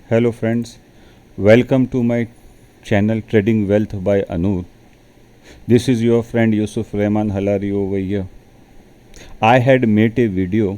Hello friends, welcome to my channel Trading Wealth by Anup. This is your friend Yusuf Rehman Halari over here. I had made a video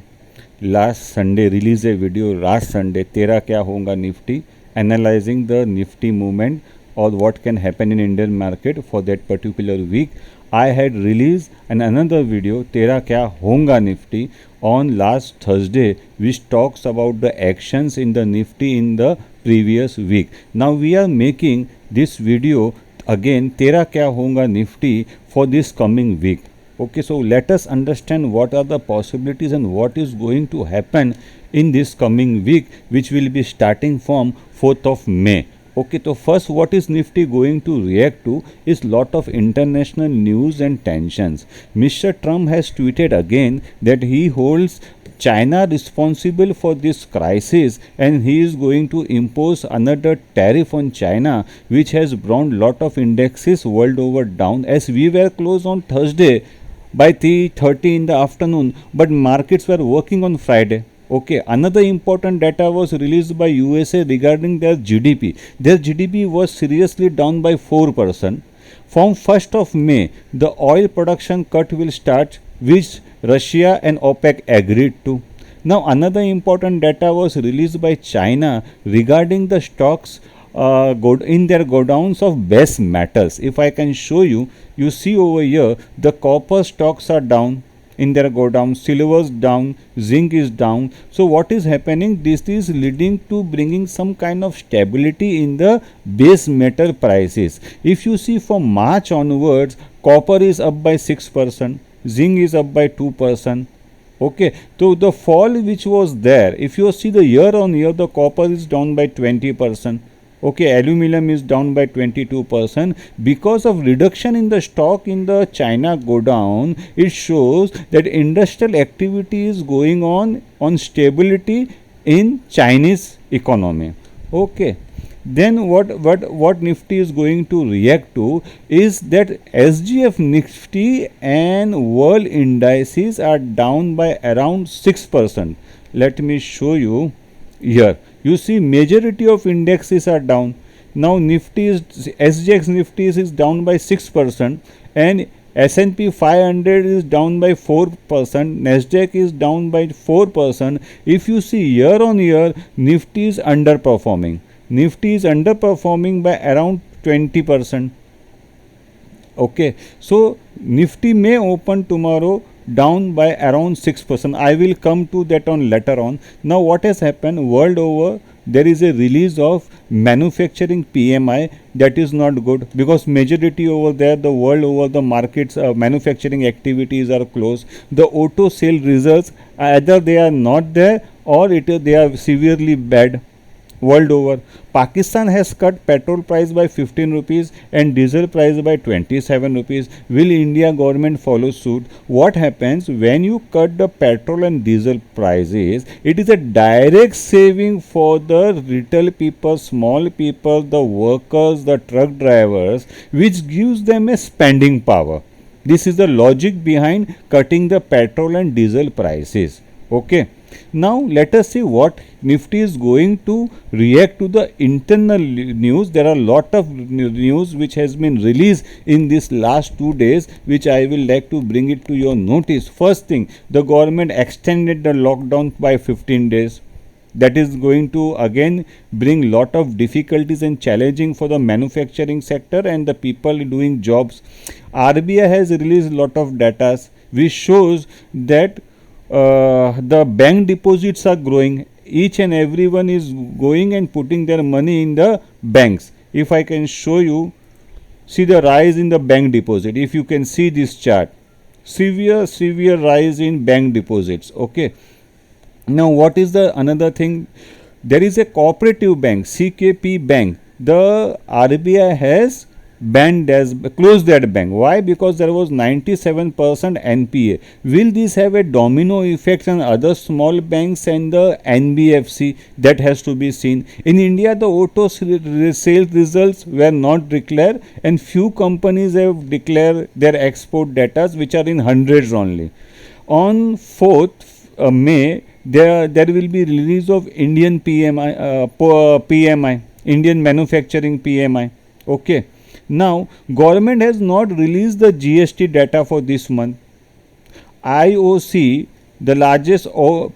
last Sunday, release a video last Sunday, Tera Kya Honga Nifty, analyzing the Nifty movement or what can happen in Indian market for that particular week. I had released another video, Tera Kya Honga Nifty, on last Thursday, which talks about the actions in the Nifty in the previous week. Now we are making this video again, Tera Kya Honga Nifty, for this coming week. Okay, so let us understand what are the possibilities and what is going to happen in this coming week, which will be starting from 4th of May. Okay, so first what is Nifty going to react to is lot of international news and tensions. Mr. Trump has tweeted again that he holds China responsible for this crisis and he is going to impose another tariff on China, which has brought lot of indexes world over down, as we were closed on Thursday by 3:30 in the afternoon, but markets were working on Friday. Okay, another important data was released by USA regarding their GDP. Their GDP was seriously down by 4%. From 1st of May, the oil production cut will start, which Russia and OPEC agreed to. Now, another important data was released by China regarding the stocks in their godowns of base metals. If I can show you, you see over here the copper stocks are down in their godown, silver is down, zinc is down. So what is happening? This is leading to bringing some kind of stability in the base metal prices. If you see from March onwards, copper is up by 6%, zinc is up by 2%. Okay, so the fall which was there, if you see the year on year, the copper is down by 20%. Okay, aluminum is down by 22%. Because of reduction in the stock in the China godown, it shows that industrial activity is going on stability in Chinese economy. Okay, then what Nifty is going to react to is that SGF Nifty and world indices are down by around 6%. Let me show you here. You see majority of indexes are down. Now Nifty is SGX Nifty is down by 6% and S&P 500 is down by 4%, Nasdaq is down by 4%. If you see year on year, Nifty is underperforming. Nifty is underperforming by around 20%. Okay, so Nifty may open tomorrow down by around 6%. I will come to that on later on. Now what has happened world over, there is a release of manufacturing PMI that is not good, because majority over there, the world over, the markets manufacturing activities are closed. The auto sale results, either they are not there or they are severely bad world over. Pakistan has cut petrol price by 15 rupees and diesel price by 27 rupees. Will India government follow suit? What happens when you cut the petrol and diesel prices? It is a direct saving for the retail people, small people, the workers, the truck drivers, which gives them a spending power. This is the logic behind cutting the petrol and diesel prices. Okay. Now let us see what Nifty is going to react to the internal news. There are a lot of news which has been released in this last 2 days, which I will like to bring it to your notice. First thing, the government extended the lockdown by 15 days. That is going to again bring lot of difficulties and challenging for the manufacturing sector and the people doing jobs. RBI has released lot of data which shows that the bank deposits are growing. Each and everyone is going and putting their money in the banks. If I can show you, see the rise in the bank deposit. If you can see this chart, severe rise in bank deposits. Okay, now what is the another thing? There is a cooperative bank, CKP bank. The RBI has closed that bank. Why? Because there was 97% NPA. Will this have a domino effect on other small banks and the NBFC? That has to be seen. In India, the auto sales results were not declared and few companies have declared their export data, which are in hundreds only. On 4th May, there will be release of Indian PMI, PMI, Indian manufacturing PMI. Okay. Now, government has not released the GST data for this month. IOC, the largest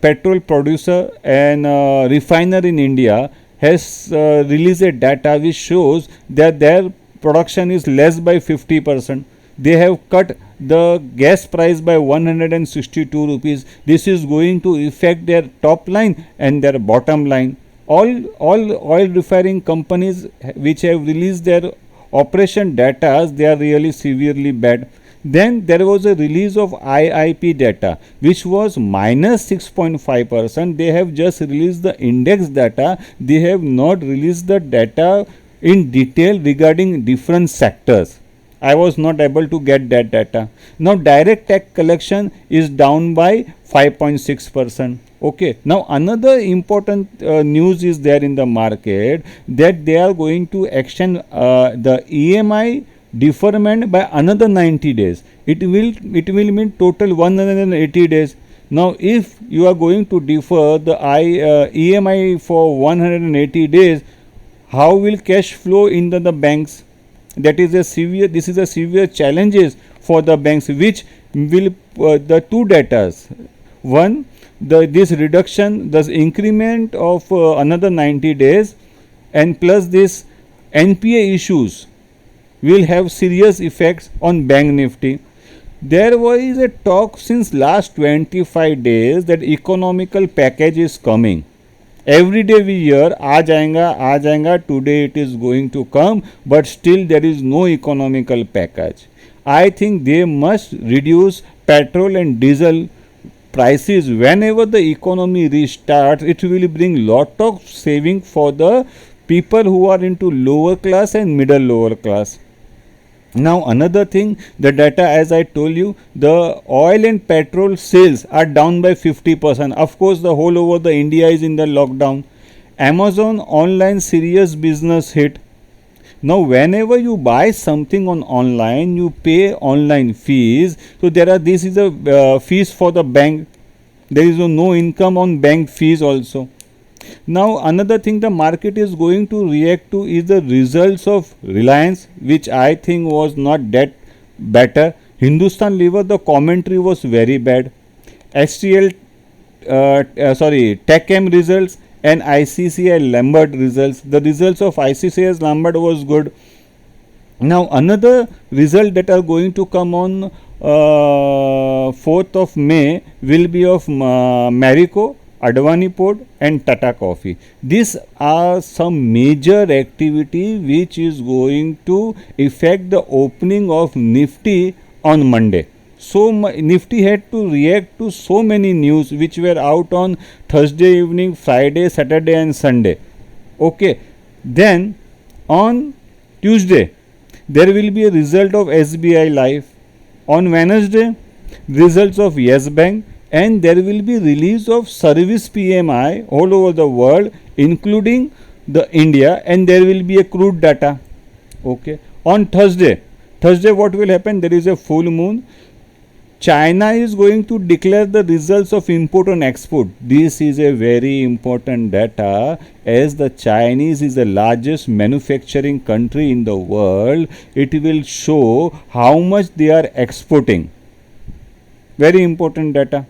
petrol producer and refiner in India, has released a data which shows that their production is less by 50%. They have cut the gas price by 162 rupees. This is going to affect their top line and their bottom line. All oil refining companies which have released their operation data, they are really severely bad. Then there was a release of IIP data which was minus 6.5%. They have just released the index data. They have not released the data in detail regarding different sectors. I was not able to get that data. Now direct tax collection is down by 5.6%. Okay. Now another important news is there in the market that they are going to extend the EMI deferment by another 90 days. It will mean total 180 days. Now if you are going to defer the EMI for 180 days, how will cash flow into the banks? This is a severe challenges for the banks, which will the two datas. One, this reduction, this increment of another 90 days, and plus this NPA issues will have serious effects on bank nifty. There was a talk since last 25 days that economical package is coming. Every day we hear aa jayega, today it is going to come, but still there is no economical package. I think they must reduce petrol and diesel prices. Whenever the economy restarts, it will bring lot of saving for the people who are into lower class and middle lower class. Now another thing, the data, as I told you, the oil and petrol sales are down by 50%. Of course, the whole over the India is in the lockdown. Amazon online serious business hit. Now whenever you buy something on online, you pay online fees. So this is a fees for the bank. There is no income on bank fees also. Now another thing the market is going to react to is the results of Reliance, which I think was not that better. Hindustan Lever, the commentary was very bad. HCL, TechM results and ICICI Lombard results. The results of ICICI Lombard was good. Now another result that are going to come on 4th of May will be of Marico, Advani Port and Tata Coffee. These are some major activity which is going to affect the opening of Nifty on Monday. So Nifty had to react to so many news which were out on Thursday evening, Friday, Saturday and Sunday. Okay. Then on Tuesday there will be a result of SBI Life. On Wednesday, results of Yes Bank, and there will be release of service PMI all over the world, including the India, and there will be a crude data. Okay. On Thursday what will happen? There is a full moon. China is going to declare the results of import and export. This is a very important data, as the Chinese is the largest manufacturing country in the world. It will show how much they are exporting. Very important data.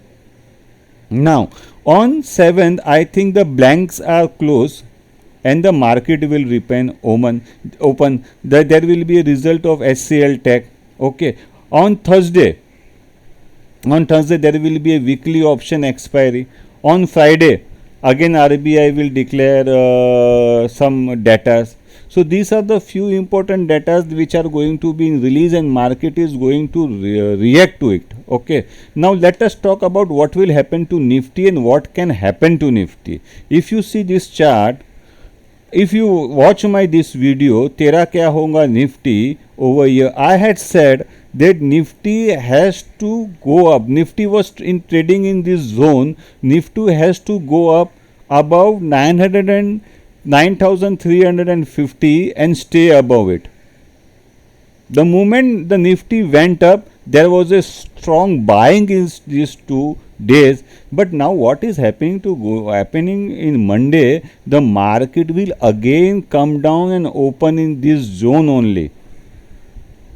Now on 7th, I think the blanks are closed and the market will remain open. There will be a result of HCL Tech. Okay. On Thursday there will be a weekly option expiry. On Friday again RBI will declare some data. So these are the few important data which are going to be released and market is going to react to it. Okay. Now let us talk about what will happen to Nifty and what can happen to Nifty. If you see this chart, if you watch my this video, Tera Kya Honga Nifty, over here, I had said that Nifty has to go up. Nifty was in trading in this zone. Nifty has to go up above 9,350 and stay above it. The moment the Nifty went up, there was a strong buying in these two days. But now what is happening in Monday, the market will again come down and open in this zone only.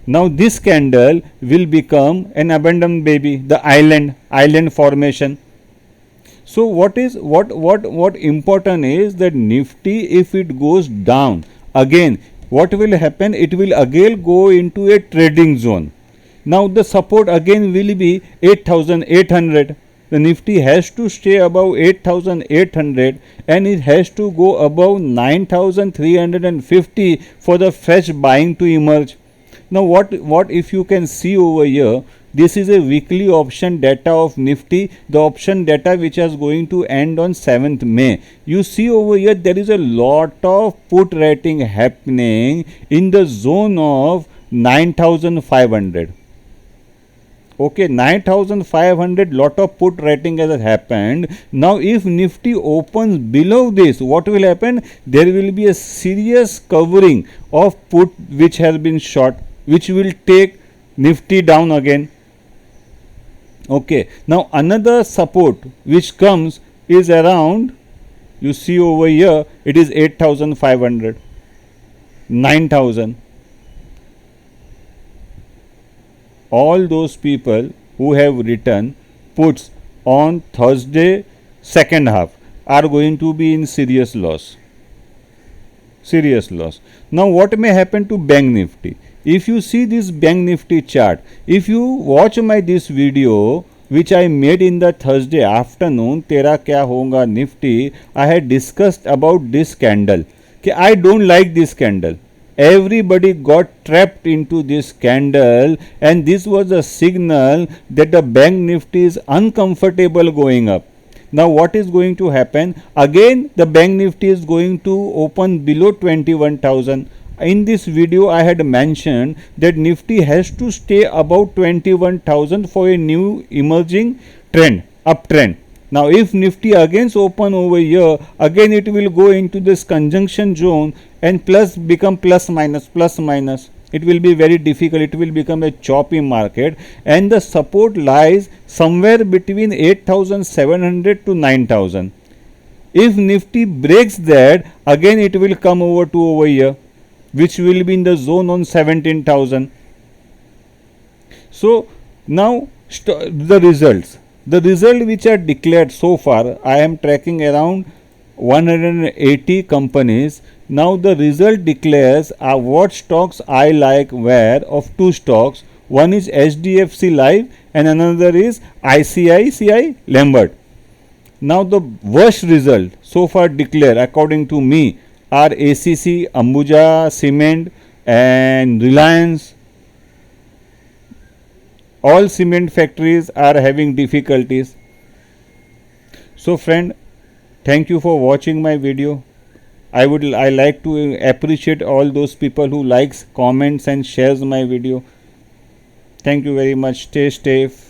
Now this candle will become an abandoned baby, the island formation. So what important is that Nifty, if it goes down again, what will happen? It will again go into a trading zone. Now the support again will be 8,800. The Nifty has to stay above 8,800 and it has to go above 9,350 for the fresh buying to emerge. Now what if you can see over here, this is a weekly option data of Nifty, the option data which is going to end on 7th May. You see over here there is a lot of put rating happening in the zone of 9,500. Okay, 9,500 lot of put rating has happened. Now if Nifty opens below this, what will happen? There will be a serious covering of put which has been short, which will take Nifty down again. Okay, now another support which comes is around, you see over here, it is 8,500, 9,000. All those people who have written puts on Thursday second half are going to be in serious loss. Now what may happen to Bank Nifty? If you see this Bank Nifty chart, if you watch my this video which I made in the Thursday afternoon, Tera Kya Honga Nifty, I had discussed about this candle. I don't like this candle. Everybody got trapped into this candle and this was a signal that the Bank Nifty is uncomfortable going up. Now what is going to happen? Again the Bank Nifty is going to open below 21,000. In this video I had mentioned that Nifty has to stay above 21,000 for a new emerging trend, uptrend. Now if Nifty again open over here, again it will go into this conjunction zone and become plus minus. It will be very difficult. It will become a choppy market and the support lies somewhere between 8,700 to 9,000. If Nifty breaks that, again it will come over to over here, which will be in the zone on 17,000. So now the results. The result which are declared so far, I am tracking around 180 companies. Now the result declares what stocks I like where of two stocks. One is HDFC Life and another is ICICI Lombard. Now the worst result so far declared according to me are ACC, Ambuja Cement and Reliance. All cement factories are having difficulties. So friend, thank you for watching my video. I like to appreciate all those people who likes, comments and shares my video. Thank you very much. Stay safe.